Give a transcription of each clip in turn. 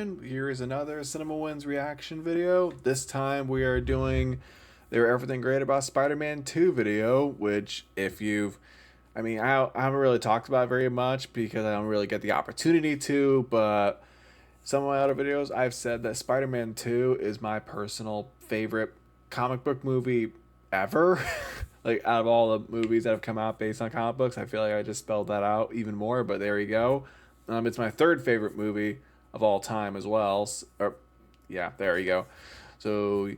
everyone, here is another CinemaWins reaction video. This time we are doing their Everything Great About Spider-Man 2 video, which if you've, I haven't really talked about it very much because I don't really get the opportunity to, but some of my other videos I've said that Spider-Man 2 is my personal favorite comic book movie ever. Like, out of all the movies that have come out based on comic books, I feel like I just spelled that out even more, but there you go. It's my third favorite movie of all time as well. Yeah, there you go. So,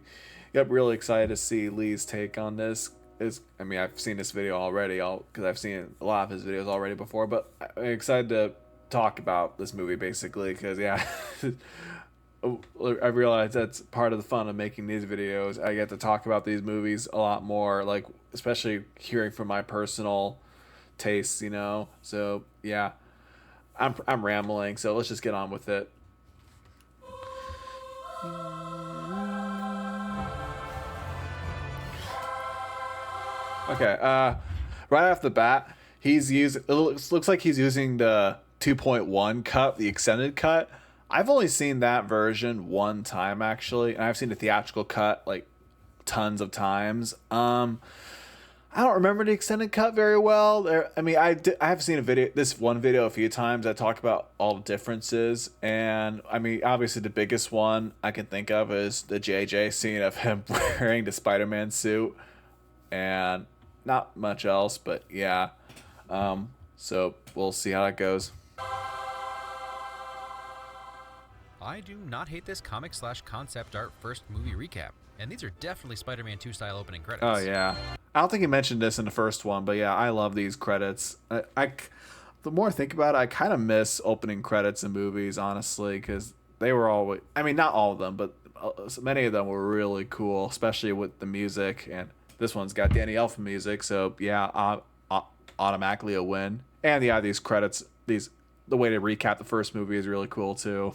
yep, really excited to see Lee's take on this. I've seen this video already, because I've seen a lot of his videos already before, but I'm excited to talk about this movie, basically, because, yeah, I realize that's part of the fun of making these videos. I get to talk about these movies a lot more, like, especially hearing from my personal tastes, you know? So, yeah. I'm rambling, so let's just get on with it. Okay, right off the bat, it looks like he's using the 2.1 cut, the extended cut. I've only seen that version one time, actually, and I've seen the theatrical cut like tons of times. I don't remember the extended cut very well. I have seen this one video a few times that talk about all the differences, and obviously the biggest one I can think of is the JJ scene of him wearing the Spider-Man suit, and not much else, but yeah. So we'll see how that goes. I do not hate this comic/concept art first movie recap, and these are definitely Spider-Man 2 style opening credits. Oh yeah. I don't think he mentioned this in the first one, but yeah, I love these credits. The more I think about it, I kind of miss opening credits in movies, honestly, because they were always, not all of them, but many of them were really cool, especially with the music. And this one's got Danny Elfman music, so yeah, automatically a win. And yeah, these credits, the way to recap the first movie is really cool too.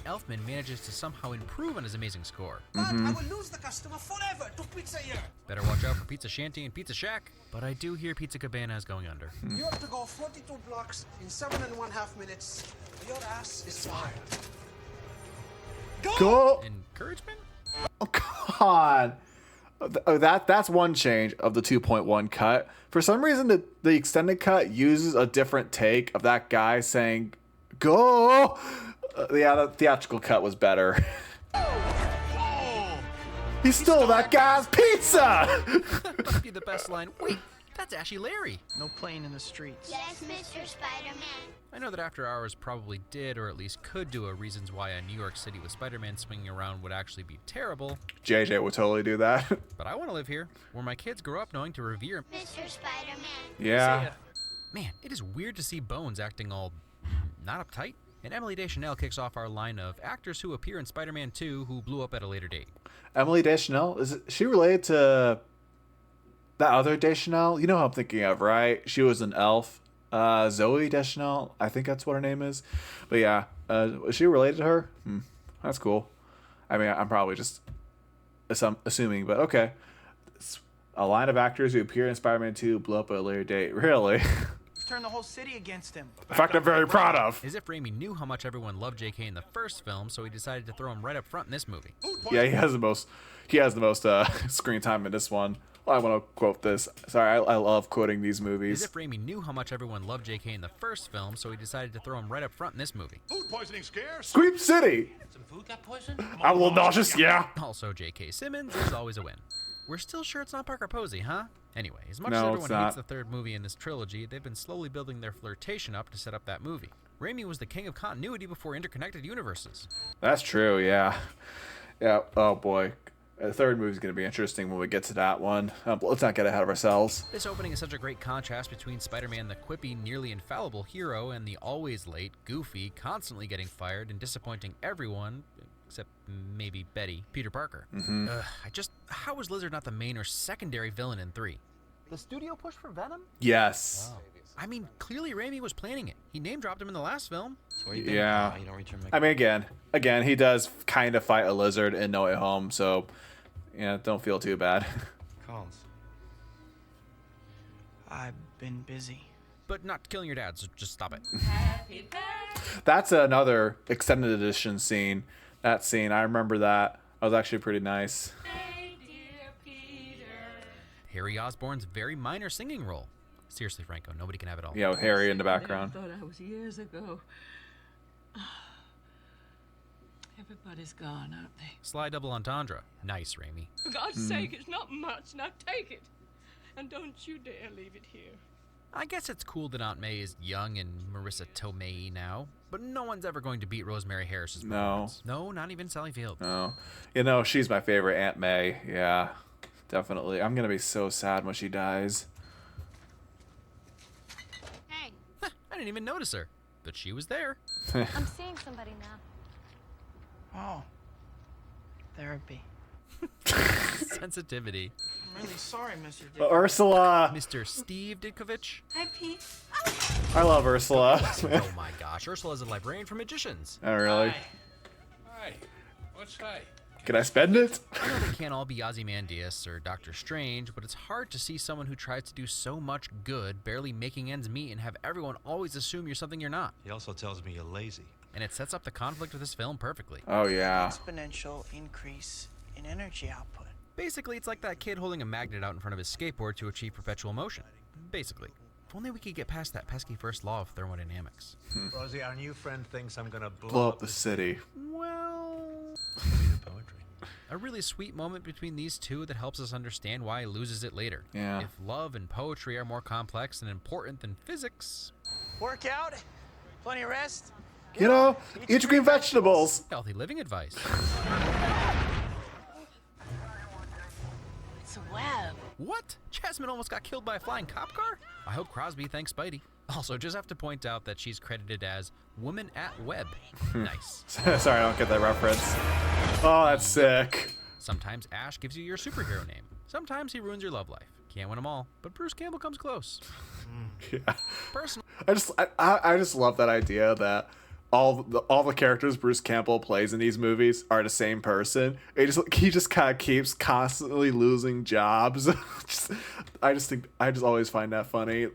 Elfman manages to somehow improve on his amazing score. But I will lose the customer forever to Pizza here. Better watch out for Pizza Shanty and Pizza Shack. But I do hear Pizza Cabana is going under. You have to go 42 blocks in 7.5 minutes. Your ass is fired. Go! Encouragement? Oh, come on. That's one change of the 2.1 cut. For some reason, the extended cut uses a different take of that guy saying, "Go!" Yeah, the theatrical cut was better. He stole that guy's pizza! That must be the best line. Wait, that's Ashy Larry. No playing in the streets. Yes, Mr. Spider-Man. I know that After Hours probably did, or at least could do, a Reasons Why a New York City with Spider-Man swinging around would actually be terrible. JJ would totally do that. But I want to live here, where my kids grow up knowing to revere Mr. Spider-Man. Yeah. Man, it is weird to see Bones acting all not uptight. And Emily Deschanel kicks off our line of actors who appear in Spider-Man 2 who blew up at a later date. Emily Deschanel? Is she related to that other Deschanel? You know who I'm thinking of, right? She was an elf. Zoe Deschanel? I think that's what her name is. But yeah, is she related to her? That's cool. I'm probably just assuming, but okay. It's a line of actors who appear in Spider-Man 2 blew up at a later date. Really? Turn the whole city against him. In fact, I'm very proud of. As if Raimi knew how much everyone loved JK in the first film, so he decided to throw him right up front in this movie. Yeah, he has the most screen time in this one. Well, I want to quote this. Sorry, I love quoting these movies. As if Raimi knew how much everyone loved JK in the first film, so he decided to throw him right up front in this movie. Food poisoning scares. Scream City. Some food got poisoned? I'm a little nauseous, yeah. Also, J.K. Simmons is always a win. We're still sure it's not Parker Posey, huh? Anyway, as much as everyone hates the third movie in this trilogy, they've been slowly building their flirtation up to set up that movie. Raimi was the king of continuity before interconnected universes. That's true, yeah. Yeah, oh boy. The third movie is going to be interesting when we get to that one. Let's not get ahead of ourselves. This opening is such a great contrast between Spider-Man the quippy, nearly infallible hero and the always late, goofy, constantly getting fired and disappointing everyone, except maybe Betty, Peter Parker. How was Lizard not the main or secondary villain in 3? The studio push for Venom? Yes. Wow. Clearly Raimi was planning it. He name-dropped him in the last film. Yeah. Again, he does kind of fight a lizard in No Way Home, so yeah, don't feel too bad. Collins. I've been busy. but not killing your dad, so just stop it. That's another extended edition scene. That scene, I remember that. That was actually pretty nice. Harry Osborn's very minor singing role. Seriously, Franco, nobody can have it all. Yeah, with Harry in the background. I thought I was years ago. Everybody's gone, aren't they? Sly double entendre. Nice, Raimi. For God's sake, it's not much. Now take it. And don't you dare leave it here. I guess it's cool that Aunt May is young and Marissa Tomei now, but no one's ever going to beat Rosemary Harris's performance. No, not even Sally Field. No. You know, she's my favorite Aunt May. Yeah, definitely. I'm going to be so sad when she dies. Hey, I didn't even notice her, but she was there. I'm seeing somebody now. Oh. Therapy. Sensitivity. I'm really sorry, Mr. Dick. Ursula! Mr. Steve Ditkovich. Hi, Pete. I love Ursula. Oh my gosh, Ursula's a librarian for magicians. Oh, really? Hi. What's hi? Can I spend it? I know they can't all be Ozymandias or Doctor Strange, but it's hard to see someone who tries to do so much good, barely making ends meet, and have everyone always assume you're something you're not. He also tells me you're lazy. And it sets up the conflict of this film perfectly. Oh, yeah. Exponential increase in energy output. Basically, it's like that kid holding a magnet out in front of his skateboard to achieve perpetual motion. Basically. If only we could get past that pesky first law of thermodynamics. Rosie, our new friend thinks I'm gonna Blow up the city. Well... poetry. A really sweet moment between these two that helps us understand why he loses it later. Yeah. If love and poetry are more complex and important than physics... Work out, plenty of rest. You know, eat your green vegetables. Healthy living advice. It's a web. What? Jasmine almost got killed by a flying cop car? I hope Crosby thanks Spidey. Also, just have to point out that she's credited as Woman at Web. Nice. Sorry, I don't get that reference. Oh, that's sick. Sometimes Ash gives you your superhero name. Sometimes he ruins your love life. Can't win them all, but Bruce Campbell comes close. Yeah. Personally, I just love that idea that all the characters Bruce Campbell plays in these movies are the same person. He just kind of keeps constantly losing jobs. I just always find that funny.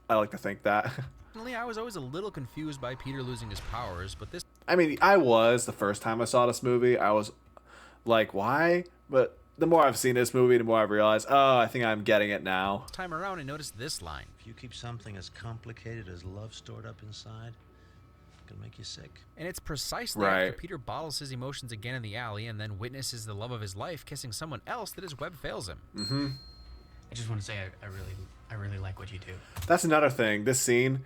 I like to think that. I was always a little confused by Peter losing his powers, but this I mean, I was the first time I saw this movie. I was like, why? But the more I've seen this movie, the more I've realized, oh, I think I'm getting it now. time around I noticed this line. If you keep something as complicated as love stored up inside, it's gonna make you sick. And it's precisely Right. after Peter bottles his emotions again in the alley and then witnesses the love of his life kissing someone else that his web fails him. Mm-hmm. I just want to say I really like what you do. That's another thing. This scene,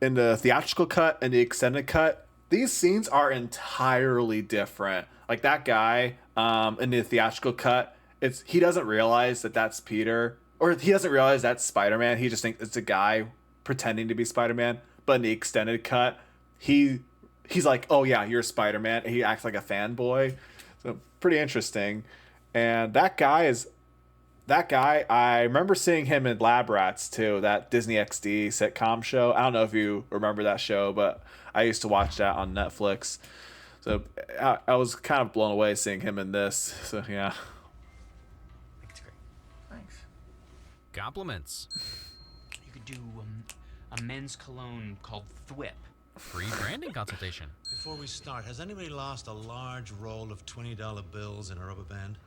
in the theatrical cut and the extended cut, these scenes are entirely different. Like that guy in the theatrical cut, he doesn't realize that that's Peter, or he doesn't realize that's Spider-Man. He just thinks it's a guy pretending to be Spider-Man. But in the extended cut, he's like, oh yeah, you're Spider-Man. And he acts like a fanboy. So pretty interesting. And that guy, I remember seeing him in Lab Rats too, that Disney XD sitcom show. I don't know if you remember that show, but I used to watch that on Netflix. So I was kind of blown away seeing him in this. So yeah. I think it's great. Thanks. Compliments. You could do a men's cologne called Thwip. Free branding consultation. Before we start, has anybody lost a large roll of $20 bills in a rubber band?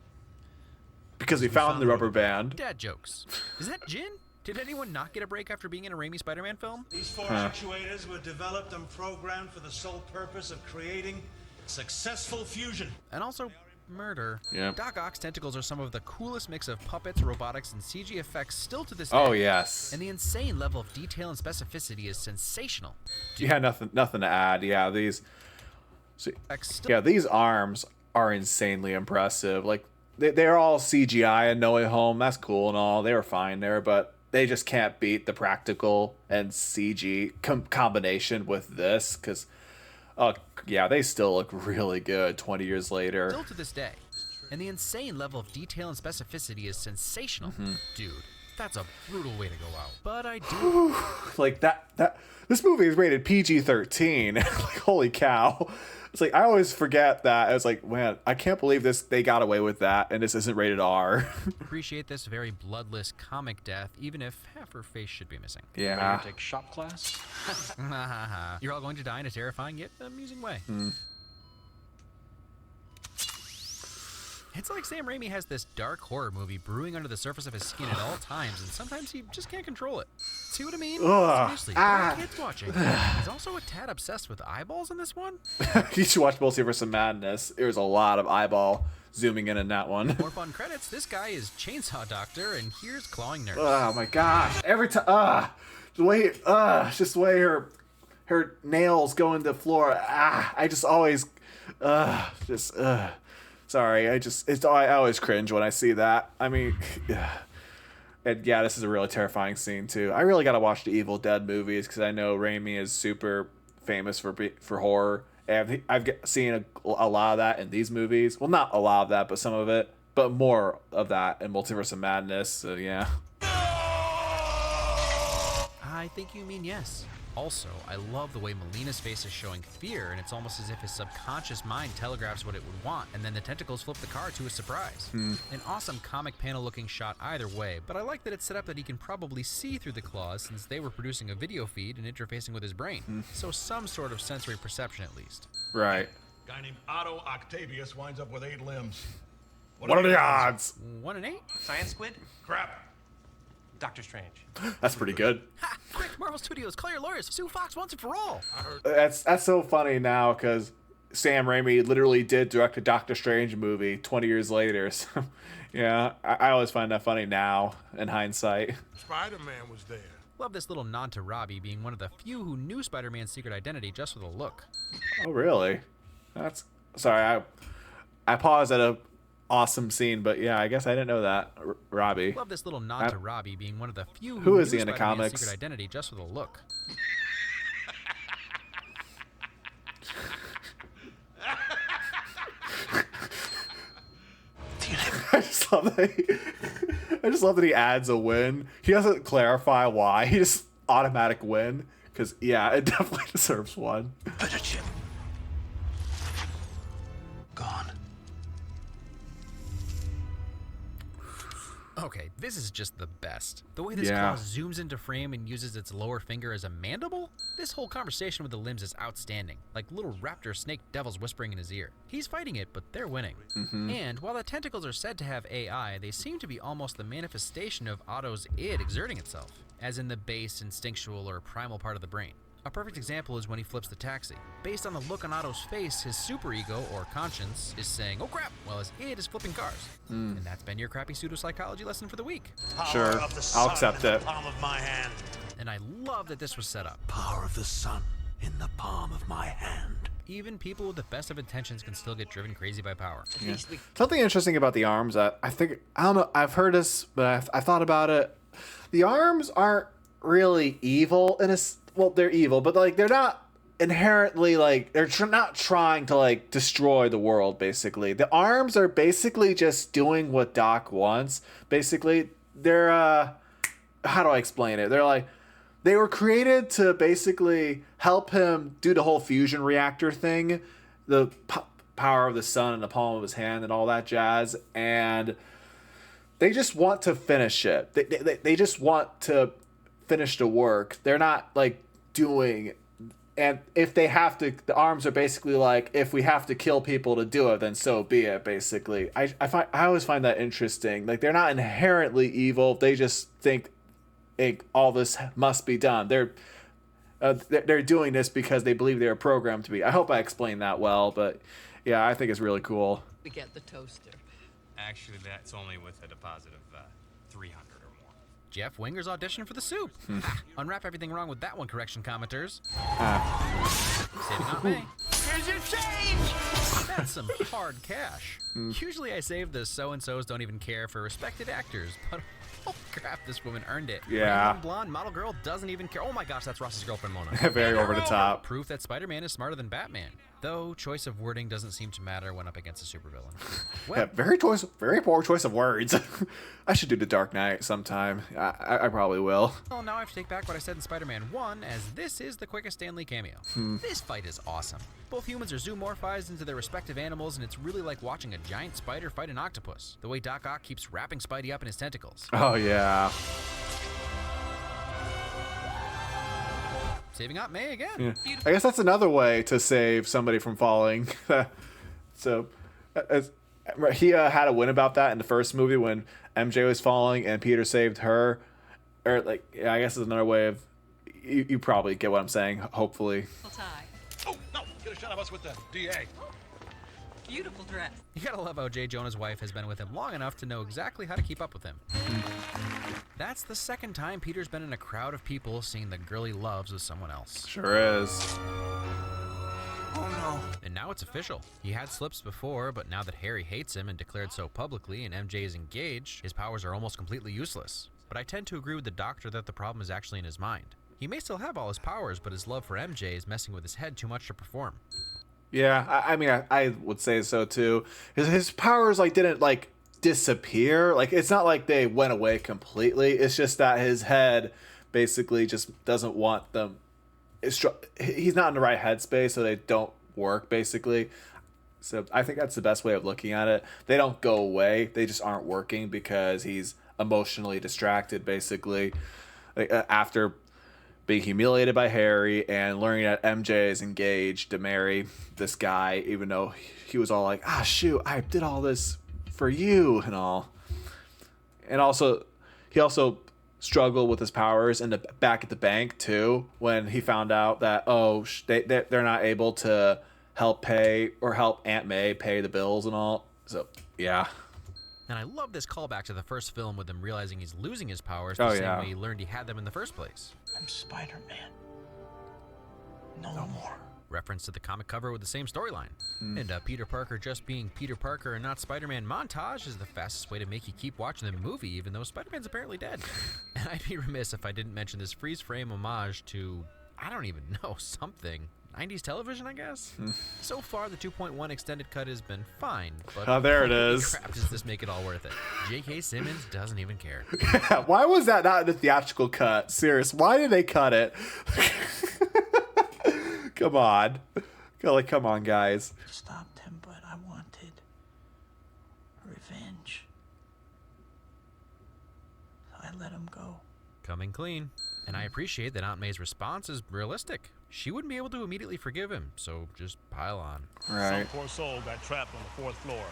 Because we found the rubber band. Dad jokes. Is that gin? Did anyone not get a break after being in a Raimi Spider-Man film? These four actuators were developed and programmed for the sole purpose of creating successful fusion. And also, murder. Yeah. Doc Ock's tentacles are some of the coolest mix of puppets, robotics, and CG effects still to this day. Oh yes. And the insane level of detail and specificity is sensational. Yeah, nothing to add. Yeah, these arms are insanely impressive. Like they're all CGI in No Way Home. That's cool and all. They were fine there, but they just can't beat the practical and CG combination with this, because they still look really good 20 years later. Still to this day. And the insane level of detail and specificity is sensational. Dude, that's a brutal way to go out. But I do. Like that this movie is rated PG-13. Like, holy cow. It's like I always forget that. I was like, man, I can't believe this. They got away with that, and this isn't rated R. Appreciate this very bloodless comic death, even if half her face should be missing. Yeah. Take shop class. You're all going to die in a terrifying yet amusing way. It's like Sam Raimi has this dark horror movie brewing under the surface of his skin at all times, and sometimes he just can't control it. See what I mean? Seriously, there are kids watching. He's also a tad obsessed with eyeballs in this one. You should watch Multiverse of Madness. There's a lot of eyeball zooming in that one. More fun credits. This guy is Chainsaw Doctor, and here's Clawing Nurse. Oh my gosh! Every time, the way, just the way her nails go into the floor. I just always, Sorry, I always cringe when I see that. I mean, and yeah, this is a really terrifying scene too. I really gotta watch the Evil Dead movies because I know Raimi is super famous for horror. And I've seen a lot of that in these movies. Well, not a lot of that, but some of it. But more of that in Multiverse of Madness. So yeah. I think you mean yes. Also, I love the way Melina's face is showing fear, and it's almost as if his subconscious mind telegraphs what it would want, and then the tentacles flip the card to his surprise. An awesome comic panel looking shot either way, but I like that it's set up that he can probably see through the claws since they were producing a video feed and interfacing with his brain. So some sort of sensory perception at least. Right. Guy named Otto Octavius winds up with 8 limbs. What are the odds? 1 in 8? Science squid? Crap. Doctor Strange. That's pretty good. Ha! Quick, Marvel Studios, call your lawyers. Sue Fox once and for all. That's so funny now because Sam Raimi literally did direct a Doctor Strange movie 20 years later. So, yeah, I always find that funny now in hindsight. Spider-Man was there. Love this little nod to Robbie being one of the few who knew Spider-Man's secret identity just with a look. Oh, really? That's sorry. I paused at a awesome scene, but yeah, I guess I didn't know that. Robbie. Love this little nod to Robbie being one of the few who is knew he in the Spider-Man's comics? secret identity just with a look. I just love that he adds a win. He doesn't clarify why. He just automatic win because yeah, it definitely deserves one. Better chip. Gone. Okay, this is just the best. The way this Yeah. claw zooms into frame and uses its lower finger as a mandible? This whole conversation with the limbs is outstanding, like little raptor snake devils whispering in his ear. He's fighting it, but they're winning. And while the tentacles are said to have AI, they seem to be almost the manifestation of Otto's id exerting itself, as in the base, instinctual, or primal part of the brain. A perfect example is when he flips the taxi. Based on the look on Otto's face, his superego, or conscience, is saying, oh crap, while his id is flipping cars. And that's been your crappy pseudopsychology lesson for the week. Sure, I'll accept it. Palm of my hand. And I love that this was set up. Power of the sun in the palm of my hand. Even people with the best of intentions can still get driven crazy by power. Yeah. Something interesting about the arms, I don't know, I've heard this, but I thought about it. The arms aren't really evil well, they're evil, but like they're not inherently like they're not trying to like destroy the world. Basically, the arms are basically just doing what Doc wants. Basically, they're how do I explain it? They're like they were created to basically help him do the whole fusion reactor thing, the power of the sun in the palm of his hand, and all that jazz. And they just want to finish it. They just want to finish the work. They're not like doing, and if they have to, the arms are basically like, if we have to kill people to do it, then so be it. Basically, I always find that interesting. Like they're not inherently evil. They just think all this must be done. They're doing this because they believe they're programmed to be. I hope I explained that well, but yeah, I think it's really cool. We get the toaster. Actually, that's only with a deposit of 300 or more. Jeff Winger's audition for the soup. Unwrap everything wrong with that one, correction commenters. Saving Aunt May. Here's your change! That's some hard cash. Usually I save the so-and-sos don't even care for respected actors, but oh crap, this woman earned it. Yeah. Random blonde model girl doesn't even care. Oh my gosh, that's Ross's girlfriend, Mona. Very over the top. Proof that Spider-Man is smarter than Batman. Though choice of wording doesn't seem to matter when up against a supervillain. Well, Yeah, very poor choice of words. I should do The Dark Knight sometime. I probably will. well, now I have to take back what I said in Spider-Man 1, as this is the quickest Stan Lee cameo. This fight is awesome. Both humans are zoomorphized into their respective animals, and it's really like watching a giant spider fight an octopus. The way Doc Ock keeps wrapping Spidey up in his tentacles. Oh yeah. Saving Aunt May again. Yeah. I guess that's another way to save somebody from falling. So, he had a win about that in the first movie when MJ was falling and Peter saved her. Or like, yeah, I guess it's another way of. You probably get what I'm saying. Hopefully. Oh, no, get a shot of us with the DA. Beautiful dress. You gotta love how J. Jonah's wife has been with him long enough to know exactly how to keep up with him. That's the second time Peter's been in a crowd of people seeing the girl he loves with someone else. Sure is. Oh no. And now it's official. He had slips before, but now that Harry hates him and declared so publicly and MJ is engaged, his powers are almost completely useless. But I tend to agree with the doctor that the problem is actually in his mind. He may still have all his powers, but his love for MJ is messing with his head too much to perform. Yeah, I mean, I would say so too. His powers like didn't like disappear. Like it's not like they went away completely. It's just that his head basically just doesn't want them. He's not in the right headspace, so they don't work basically. So I think that's the best way of looking at it. They don't go away. They just aren't working because he's emotionally distracted basically. Like, after being humiliated by Harry and learning that MJ is engaged to marry this guy, even though he was all like, shoot, I did all this for you and all. And also, he also struggled with his powers back at the bank too, when he found out that, they're not able to help Aunt May pay the bills and all. So, yeah. And I love this callback to the first film with him realizing he's losing his powers Oh, the same yeah. way he learned he had them in the first place. I'm Spider-Man. No more. Reference to the comic cover with the same storyline. And Peter Parker just being Peter Parker and not Spider-Man montage is the fastest way to make you keep watching the movie, even though Spider-Man's apparently dead. And I'd be remiss if I didn't mention this freeze frame homage to, I don't even know, something. 90s television, I guess? So far, the 2.1 extended cut has been fine, but there it holy is. crap, does this make it all worth it? J.K. Simmons doesn't even care. Why was that not in the theatrical cut? Serious. Why did they cut it? Come on. Come on, guys. Stopped him, but I wanted revenge. So I let him go. Coming clean. And I appreciate that Aunt May's response is realistic. She wouldn't be able to immediately forgive him, so just pile on. Right. Some poor soul got trapped on the 4th floor.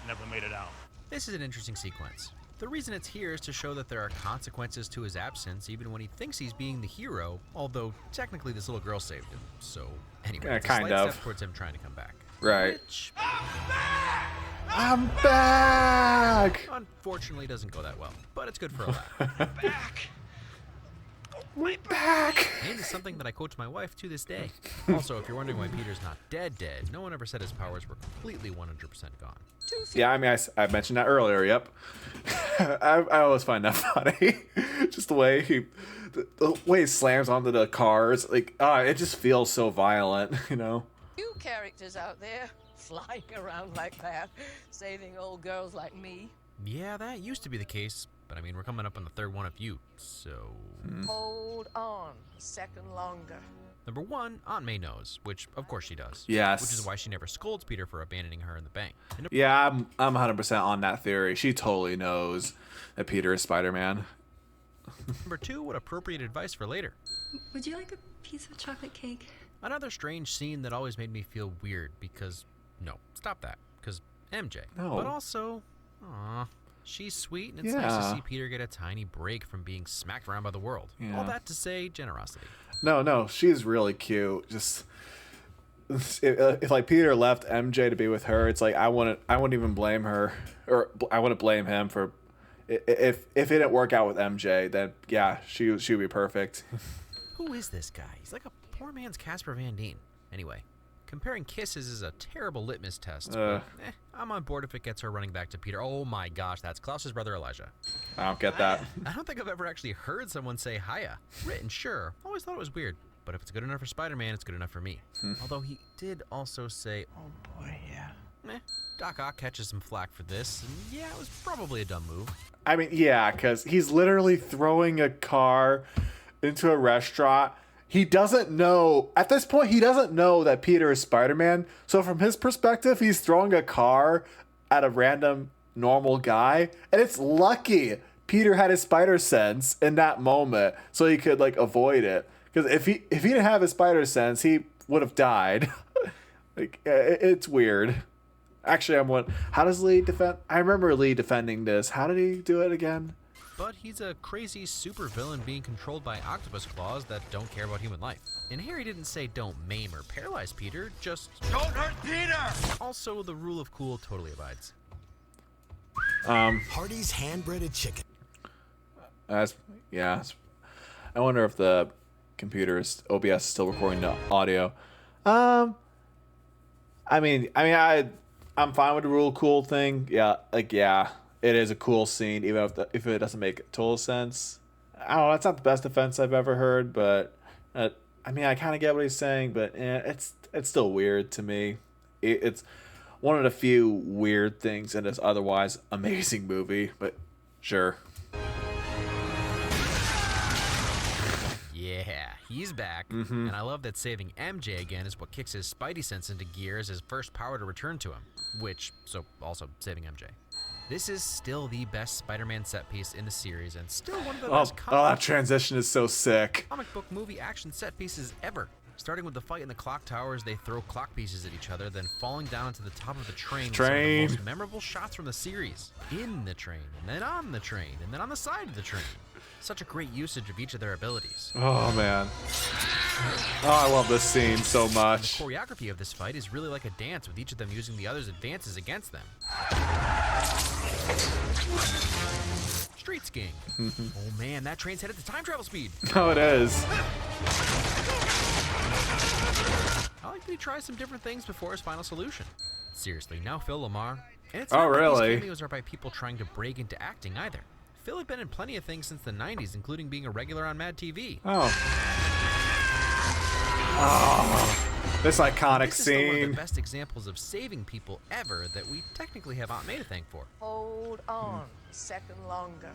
Never made it out. This is an interesting sequence. The reason it's here is to show that there are consequences to his absence even when he thinks he's being the hero, although technically this little girl saved him. So anyway, Yeah, it's a kind slight of. step towards him trying to come back. Right. Which, I'm back! unfortunately, doesn't go that well, but it's good for a laugh. We're back! And it's something that I quote to my wife to this day. Also, if you're wondering why Peter's not dead, no one ever said his powers were completely 100% gone. Yeah, I mean, I mentioned that earlier, yep. I always find that funny. Just the way the way he slams onto the cars, like, it just feels so violent, you know? You characters out there flying around like that, saving old girls like me. Yeah, that used to be the case, but I mean, we're coming up on the third one of you, so... Hold on a second longer. Number one, Aunt May knows, which of course she does. Yes. Which is why she never scolds Peter for abandoning her in the bank. And Yeah, I'm 100% on that theory. She totally knows that Peter is Spider-Man. number two, what appropriate advice for later. Would you like a piece of chocolate cake? Another strange scene that always made me feel weird because... No, stop that. Because MJ. No. But also... Aw, she's sweet, and it's nice to see Peter get a tiny break from being smacked around by the world. Yeah. All that to say, generosity. No, she's really cute. Just if like Peter left MJ to be with her, it's like I wouldn't even blame her, or I wouldn't blame him for if it didn't work out with MJ. Then yeah, she would be perfect. Who is this guy? He's like a poor man's Casper Van Dien. Anyway, Comparing kisses is a terrible litmus test, but I'm on board if it gets her running back to Peter. Oh my gosh, that's Klaus's brother Elijah. I don't get that. I don't think I've ever actually heard someone say hiya. Written, sure. Always thought it was weird. But if it's good enough for Spider-Man, it's good enough for me. Although he did also say, Oh boy, yeah. Doc Ock catches some flack for this, and yeah, it was probably a dumb move. I mean, yeah, because he's literally throwing a car into a restaurant. He doesn't know, at this point, he doesn't know that Peter is Spider-Man. So from his perspective, he's throwing a car at a random normal guy. And it's lucky Peter had his spider sense in that moment so he could, like, avoid it. Because if he didn't have his spider sense, he would have died. Like, it's weird. Actually, how does Lee defend? I remember Lee defending this. How did he do it again? But he's a crazy supervillain being controlled by octopus claws that don't care about human life. And Harry didn't say don't maim or paralyze Peter, just Don't hurt Peter! Also, the rule of cool totally abides. Hardee's hand-breaded chicken. Yeah. I wonder if the computer's OBS is still recording the audio. I'm fine with the rule cool thing. Yeah, it is a cool scene, even if it doesn't make total sense. I don't know, that's not the best defense I've ever heard, but I kind of get what he's saying, but it's still weird to me. It's one of the few weird things in this otherwise amazing movie, but sure. Yeah, he's back, and I love that saving MJ again is what kicks his spidey sense into gear as his first power to return to him, also saving MJ. This is still the best Spider-Man set piece in the series, and still one of the best that transition is so sick. Comic book movie action set pieces ever. Starting with the fight in the clock tower as they throw clock pieces at each other, then falling down to the top of the train with some of the most memorable shots from the series. In the train, and then on the train, and then on the side of the train. Such a great usage of each of their abilities. Oh, man. Oh, I love this scene so much. And the choreography of this fight is really like a dance, with each of them using the other's advances against them. Street skiing. Oh man, that train's headed to time travel speed. Oh, it is. I like that he tries some different things before his final solution. Seriously, now Phil Lamar. And it's not like really. These cameos are by people trying to break into acting either. Phil had been in plenty of things since the 90s, including being a regular on Mad TV. This iconic this is still one of scene. the best examples of saving people ever that we technically have Aunt May to thank for. Hold on a second longer.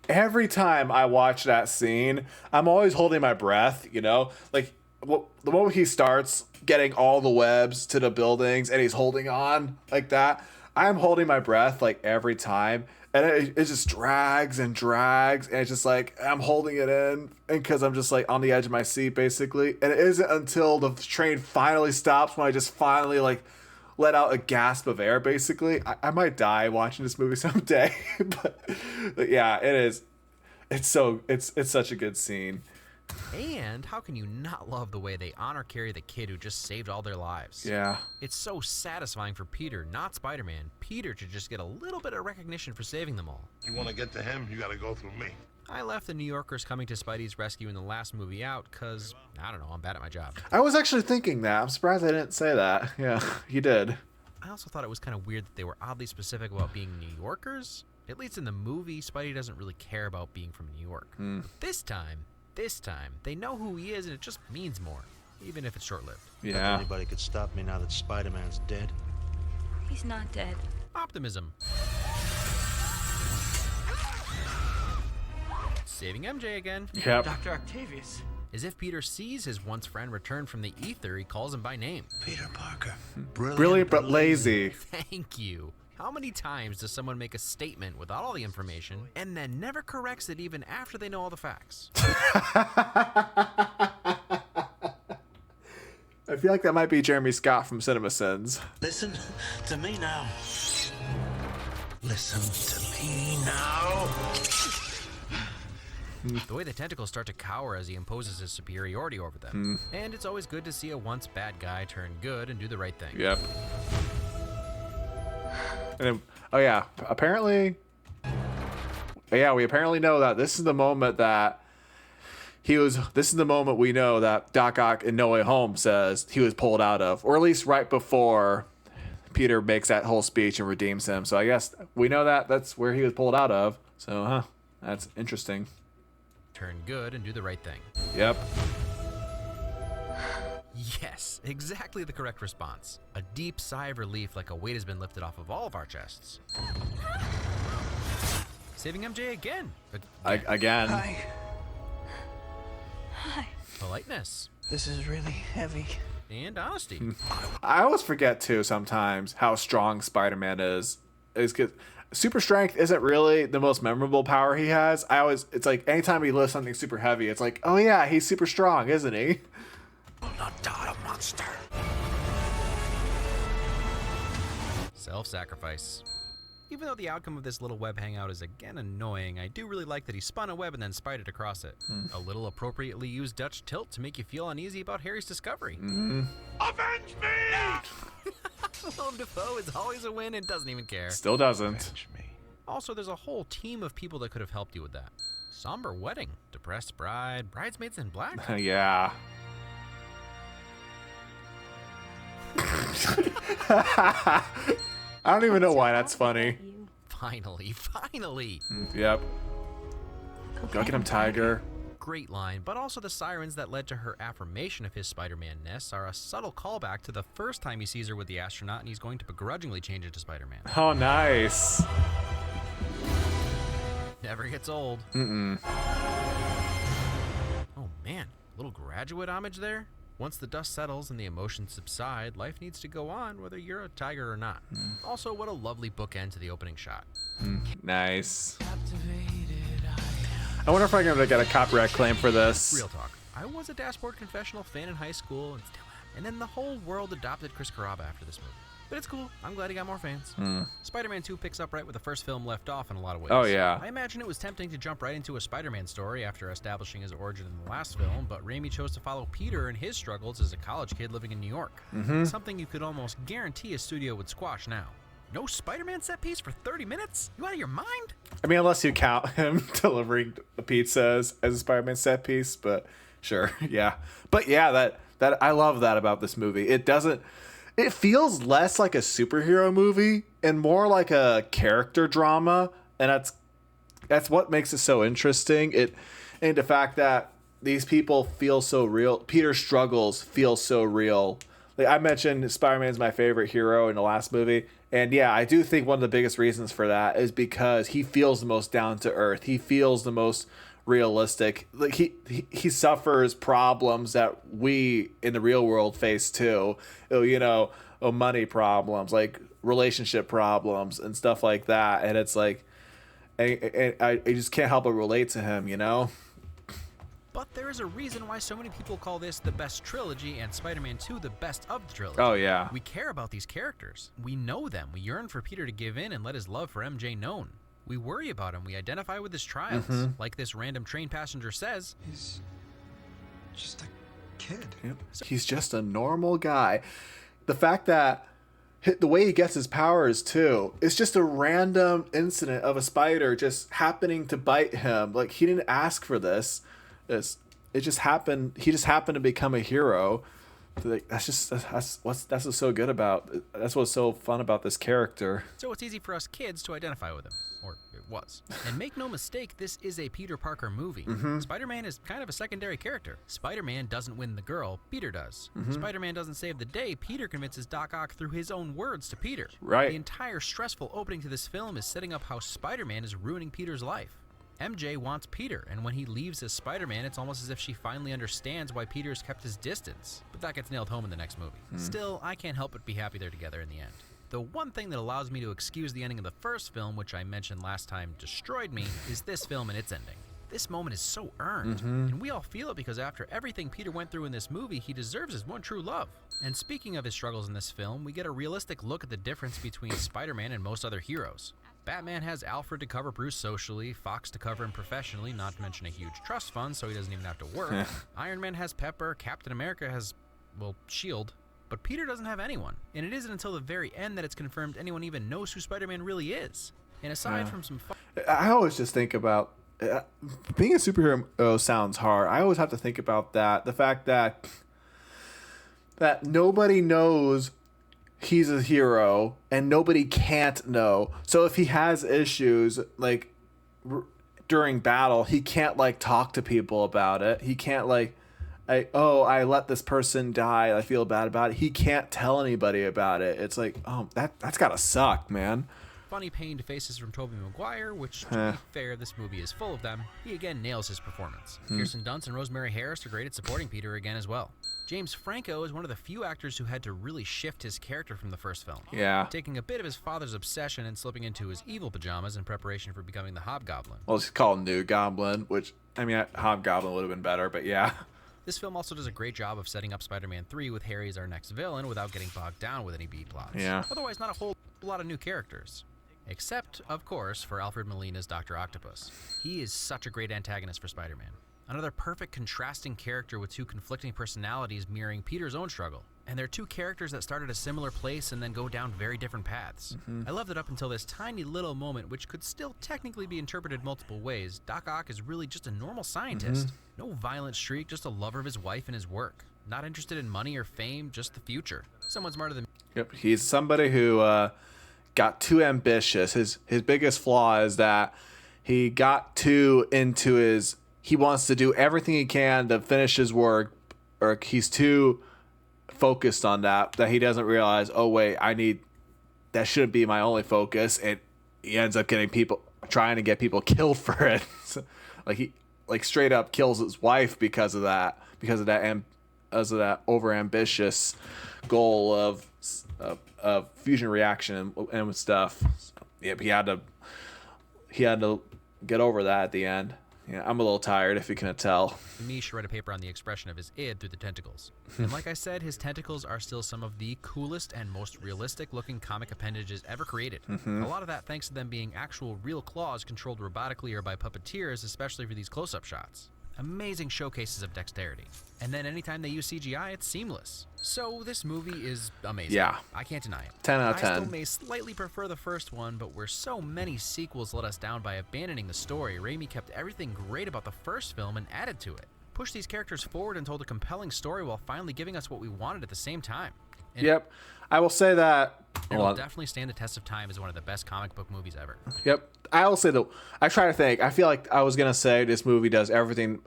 Every time I watch that scene, I'm always holding my breath, you know? Like, the moment he starts getting all the webs to the buildings and he's holding on like that, I'm holding my breath, like, every time. And it just drags and drags, and it's just like, I'm holding it in, and because I'm just like on the edge of my seat, basically. And it isn't until the train finally stops when I just finally like let out a gasp of air, basically. I might die watching this movie someday. but yeah, it is. It's such a good scene. And how can you not love the way they honor carry the kid who just saved all their lives? Yeah. It's so satisfying for Peter, not Spider-Man. Peter to just get a little bit of recognition for saving them all. You want to get to him, you got to go through me. I left the New Yorkers coming to Spidey's rescue in the last movie out because, I don't know, I'm bad at my job. I was actually thinking that. I'm surprised I didn't say that. Yeah, you did. I also thought it was kind of weird that they were oddly specific about being New Yorkers. At least in the movie, Spidey doesn't really care about being from New York. This time, they know who he is, and it just means more, even if it's short-lived. Yeah. Anybody could stop me now that Spider-Man's dead. He's not dead. Optimism. Saving MJ again. Yep. Dr. Octavius. As if Peter sees his once friend return from the ether, he calls him by name. Peter Parker. Brilliant but lazy. Thank you. How many times does someone make a statement without all the information and then never corrects it even after they know all the facts? I feel like that might be Jeremy Scott from CinemaWins. Listen to me now. Listen to me now. The way the tentacles start to cower as he imposes his superiority over them. And it's always good to see a once bad guy turn good and do the right thing. Yep. And then, apparently, we apparently know that this is the moment that this is the moment we know that Doc Ock in No Way Home says he was pulled out of, or at least right before Peter makes that whole speech and redeems him. So I guess we know that that's where he was pulled out of. So, that's interesting. Turn good and do the right thing. Yep. Yes, exactly the correct response. A deep sigh of relief, like a weight has been lifted off of all of our chests. Saving MJ again. Again. Hi. Politeness. This is really heavy. And honesty. I always forget too sometimes how strong Spider-Man is. Because super strength isn't really the most memorable power he has. It's like anytime he lifts something super heavy, it's like, oh yeah, he's super strong, isn't he? Will not die a monster. Self-sacrifice. Even though the outcome of this little web hangout is again annoying, I do really like that he spun a web and then spidered across it. A little appropriately used Dutch tilt to make you feel uneasy about Harry's discovery. Avenge me! Willem Dafoe is always a win and doesn't even care. Still doesn't. Avenge me. Also, there's a whole team of people that could have helped you with that. Somber wedding, depressed bride, bridesmaids in black. Yeah. I don't even know why that's funny. Finally. Yep. Go get him, Tiger. Great line, but also the sirens that led to her affirmation of his Spider-Man-ness are a subtle callback to the first time he sees her with the astronaut, and he's going to begrudgingly change it to Spider-Man. Oh, nice. Never gets old. Mm-mm. Oh man, a little graduate homage there? Once the dust settles and the emotions subside, life needs to go on whether you're a tiger or not. Also, what a lovely bookend to the opening shot. Nice. I wonder if I'm going to get a copyright claim for this. Real talk. I was a Dashboard Confessional fan in high school and still am. And then the whole world adopted Chris Carrabba after this movie. But it's cool. I'm glad he got more fans. Spider-Man 2 picks up right where the first film left off in a lot of ways. Oh, yeah. I imagine it was tempting to jump right into a Spider-Man story after establishing his origin in the last film, but Raimi chose to follow Peter and his struggles as a college kid living in New York. Something you could almost guarantee a studio would squash now. No Spider-Man set piece for 30 minutes? You out of your mind? I mean, unless you count him delivering the pizzas as a Spider-Man set piece, but sure, yeah. But yeah, that I love that about this movie. It feels less like a superhero movie and more like a character drama, and that's what makes it so interesting. And the fact that these people feel so real. Peter's struggles feel so real. Like I mentioned, Spider-Man's my favorite hero in the last movie. And yeah, I do think one of the biggest reasons for that is because he feels the most down to earth. He feels the most realistic. Like he suffers problems that we in the real world face too. Money problems, like relationship problems and stuff like that. And it's like, and I just can't help but relate to him, you know? But there is a reason why so many people call this the best trilogy and Spider-Man 2 the best of the trilogy. Oh, yeah. We care about these characters. We know them. We yearn for Peter to give in and let his love for MJ known. We worry about him. We identify with his trials. Like this random train passenger says. He's just a kid. Yep. He's just a normal guy. The fact that the way he gets his powers too, it's just a random incident of a spider just happening to bite him. Like he didn't ask for this. It just happened. He just happened to become a hero. Like, that's what's so good about. That's what's so fun about this character. So it's easy for us kids to identify with him, or it was. And make no mistake, this is a Peter Parker movie. Spider-Man is kind of a secondary character. Spider-Man doesn't win the girl, Peter does. Spider-Man doesn't save the day, Peter convinces Doc Ock through his own words to Peter. Right. The entire stressful opening to this film is setting up how Spider-Man is ruining Peter's life. MJ wants Peter, and when he leaves as Spider-Man, it's almost as if she finally understands why Peter's kept his distance. But that gets nailed home in the next movie. Still, I can't help but be happy they're together in the end. The one thing that allows me to excuse the ending of the first film, which I mentioned last time destroyed me, is this film and its ending. This moment is so earned, and we all feel it because after everything Peter went through in this movie, he deserves his one true love. And speaking of his struggles in this film, we get a realistic look at the difference between Spider-Man and most other heroes. Batman has Alfred to cover Bruce socially, Fox to cover him professionally, not to mention a huge trust fund so he doesn't even have to work. Iron Man has Pepper, Captain America has, well, S.H.I.E.L.D., but Peter doesn't have anyone. And it isn't until the very end that it's confirmed anyone even knows who Spider-Man really is. And aside from some I always just think about being a superhero sounds hard. I always have to think about that. The fact that nobody knows he's a hero and nobody can't know. So if he has issues like during battle, he can't like talk to people about it. He can't like, I let this person die, I feel bad about it. He can't tell anybody about it. It's like, oh, that's gotta suck, man. Funny pained faces from Tobey Maguire, which, to be fair, this movie is full of them. He again nails his performance. Kirsten Dunst and Rosemary Harris are great at supporting Peter again as well. James Franco is one of the few actors who had to really shift his character from the first film. Yeah. Taking a bit of his father's obsession and slipping into his evil pajamas in preparation for becoming the Hobgoblin. Well, it's called New Goblin, which, I mean, Hobgoblin would have been better, but yeah. This film also does a great job of setting up Spider-Man 3 with Harry as our next villain without getting bogged down with any B-plots. Yeah. Otherwise, not a whole lot of new characters. Except, of course, for Alfred Molina's Dr. Octopus. He is such a great antagonist for Spider-Man. Another perfect contrasting character with two conflicting personalities mirroring Peter's own struggle. And they're two characters that start at a similar place and then go down very different paths. I love that up until this tiny little moment, which could still technically be interpreted multiple ways, Doc Ock is really just a normal scientist. No violent streak, just a lover of his wife and his work. Not interested in money or fame, just the future. Someone smarter than me. Yep, he's somebody who got too ambitious. His biggest flaw is that he got too into his... He wants to do everything he can to finish his work, or he's too focused on that he doesn't realize, oh wait, that shouldn't be my only focus, and he ends up trying to get people killed for it. He straight up kills his wife because of that over ambitious goal of fusion reaction and stuff. Yep, he had to get over that at the end. Yeah, I'm a little tired, if you can tell. Mish read a paper on the expression of his id through the tentacles. And like I said, his tentacles are still some of the coolest and most realistic-looking comic appendages ever created. A lot of that thanks to them being actual real claws controlled robotically or by puppeteers, especially for these close-up shots. Amazing showcases of dexterity. And then anytime they use CGI, it's seamless. So this movie is amazing. Yeah. I can't deny it. 10 out of 10. I still may slightly prefer the first one, but where so many sequels let us down by abandoning the story, Raimi kept everything great about the first film and added to it. Pushed these characters forward and told a compelling story while finally giving us what we wanted at the same time. And yep. I will say that it will definitely stand the test of time as one of the best comic book movies ever. Yep. I will say that I try to think. I feel like I was going to say this movie does everything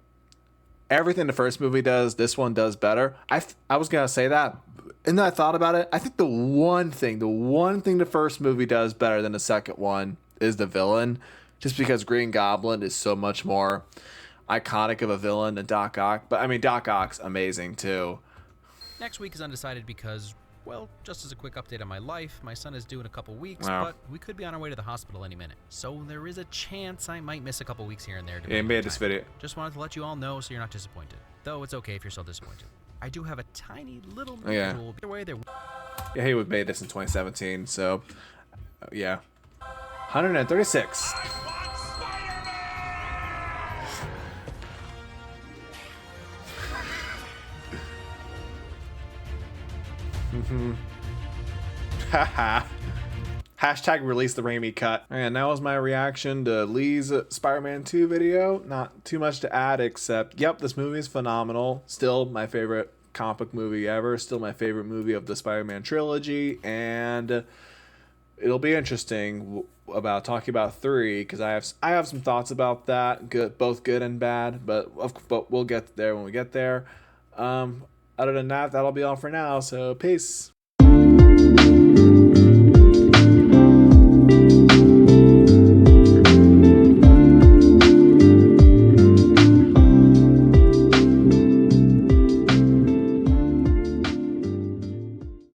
the first movie does, this one does better. I was going to say that. And then I thought about it. I think the one thing the first movie does better than the second one is the villain. Just because Green Goblin is so much more iconic of a villain than Doc Ock. But I mean, Doc Ock's amazing too. Next week is undecided because, well, just as a quick update on my life, my son is due in a couple weeks, Wow. but we could be on our way to the hospital any minute. So there is a chance I might miss a couple weeks here and there. Yeah, he made this video. Just wanted to let you all know so you're not disappointed. Though it's okay if you're still disappointed. I do have a tiny little Yeah. rule. Either way, there. Yeah, he made this in 2017, so yeah. 136. Haha. Hashtag release the Raimi cut. And that was my reaction to Lee's Spider-Man 2 video. Not too much to add except, yep, this movie is phenomenal. Still my favorite comic book movie ever. Still my favorite movie of the Spider-Man trilogy. And it'll be interesting about talking about 3 because I have some thoughts about that, both good and bad. But we'll get there when we get there. Other than that, that'll be all for now. So peace.